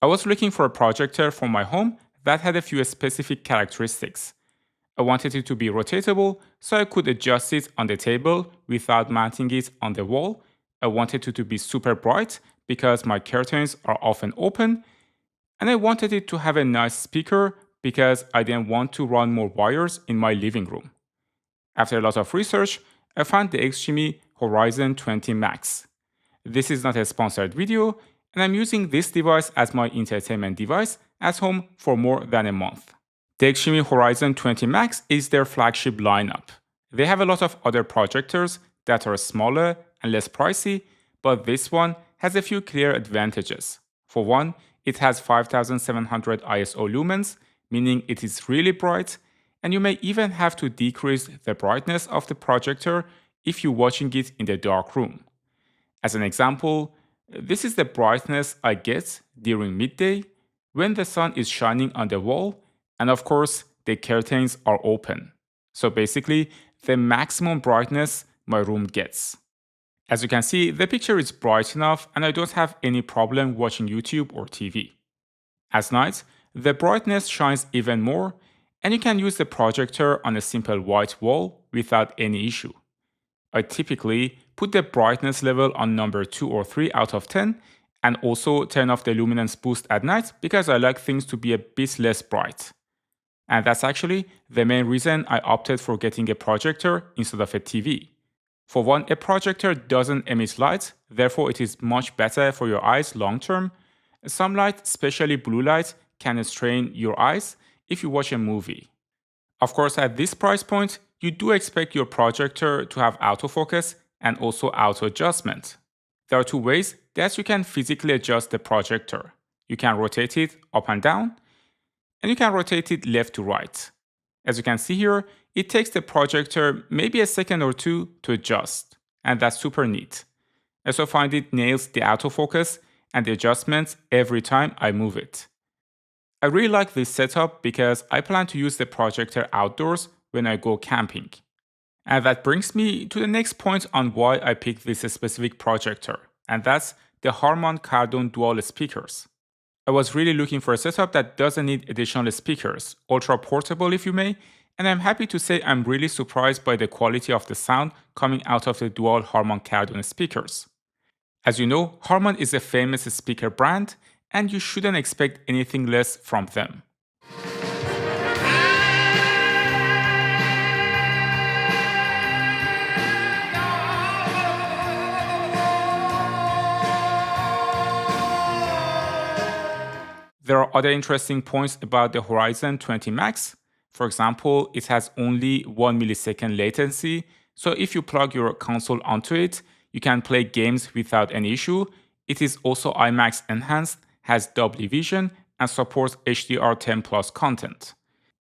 I was looking for a projector for my home that had a few specific characteristics. I wanted it to be rotatable so I could adjust it on the table without mounting it on the wall. I wanted it to be super bright because my curtains are often open, and I wanted it to have a nice speaker because I didn't want to run more wires in my living room. After a lot of research, I found the XGIMI Horizon 20 Max. This is not a sponsored video, and I'm using this device as my entertainment device at home for more than a month. The XGIMI Horizon 20 Max is their flagship lineup. They have a lot of other projectors that are smaller and less pricey, but this one has a few clear advantages. For one, it has 5700 ISO lumens, meaning it is really bright, and you may even have to decrease the brightness of the projector if you're watching it in the dark room. As an example, this is the brightness I get during midday when the sun is shining on the wall, and of course, the curtains are open. So basically, the maximum brightness my room gets. As you can see, the picture is bright enough and I don't have any problem watching YouTube or TV. At night, the brightness shines even more, and you can use the projector on a simple white wall without any issue. I typically put the brightness level on number 2 or 3 out of 10 and also turn off the luminance boost at night because I like things to be a bit less bright. And that's actually the main reason I opted for getting a projector instead of a TV. For one, a projector doesn't emit light, therefore it is much better for your eyes long term. Some light, especially blue light, can strain your eyes if you watch a movie. Of course, at this price point, you do expect your projector to have autofocus and also auto adjustment. There are two ways that you can physically adjust the projector. You can rotate it up and down, and you can rotate it left to right. As you can see here, it takes the projector maybe a second or two to adjust, and that's super neat. I also find it nails the autofocus and the adjustments every time I move it. I really like this setup because I plan to use the projector outdoors when I go camping. And that brings me to the next point on why I picked this specific projector, and that's the Harman Kardon dual speakers. I was really looking for a setup that doesn't need additional speakers, ultra portable if you may, and I'm happy to say I'm really surprised by the quality of the sound coming out of the dual Harman Kardon speakers. As you know, Harman is a famous speaker brand, and you shouldn't expect anything less from them. There are other interesting points about the Horizon 20 Max. For example, it has only 1 millisecond latency, so if you plug your console onto it, you can play games without any issue. It is also IMAX enhanced, has double vision, and supports HDR10 Plus content.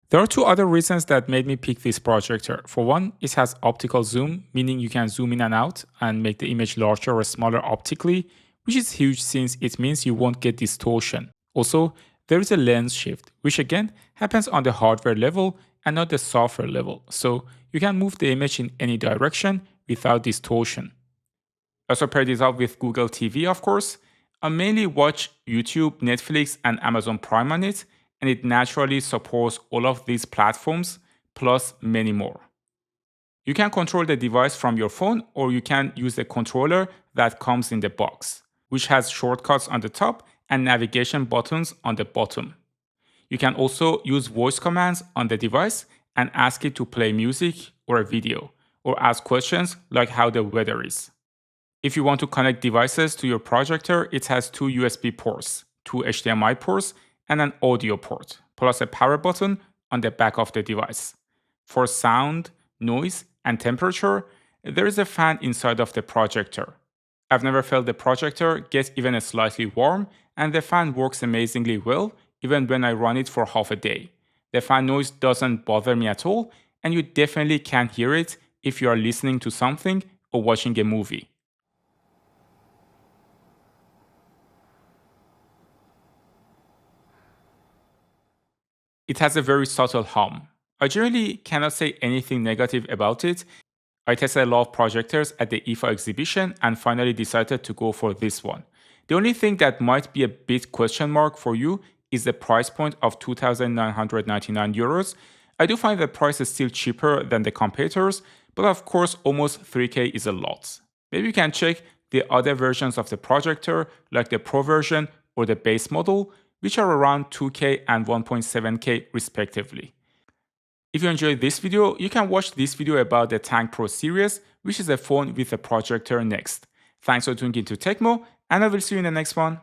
There are two other reasons that made me pick this projector. For one, it has optical zoom, meaning you can zoom in and out and make the image larger or smaller optically, which is huge since it means you won't get distortion. Also, there is a lens shift, which again happens on the hardware level and not the software level, so you can move the image in any direction without distortion. I also paired it up with Google TV, of course. I mainly watch YouTube, Netflix, and Amazon Prime on it, and it naturally supports all of these platforms, plus many more. You can control the device from your phone, or you can use the controller that comes in the box, which has shortcuts on the top and navigation buttons on the bottom. You can also use voice commands on the device and ask it to play music or a video, or ask questions like how the weather is. If you want to connect devices to your projector, it has two USB ports, two HDMI ports, and an audio port, plus a power button on the back of the device. For sound, noise, and temperature, there is a fan inside of the projector. I've never felt the projector get even slightly warm, and the fan works amazingly well even when I run it for half a day. The fan noise doesn't bother me at all, and you definitely can hear it if you are listening to something or watching a movie. It has a very subtle hum. I generally cannot say anything negative about it. I tested a lot of projectors at the IFA exhibition and finally decided to go for this one The only thing that might be a bit question mark for you is the price point of 2,999 euros. I do find the price is still cheaper than the competitors, but of course almost 3K is a lot. Maybe you can check the other versions of the projector like the Pro version or the base model, which are around 2K and 1.7K respectively. If you enjoyed this video, you can watch this video about the Tank Pro series, which is a phone with a projector next. Thanks for tuning into Tecmo, and I will see you in the next one.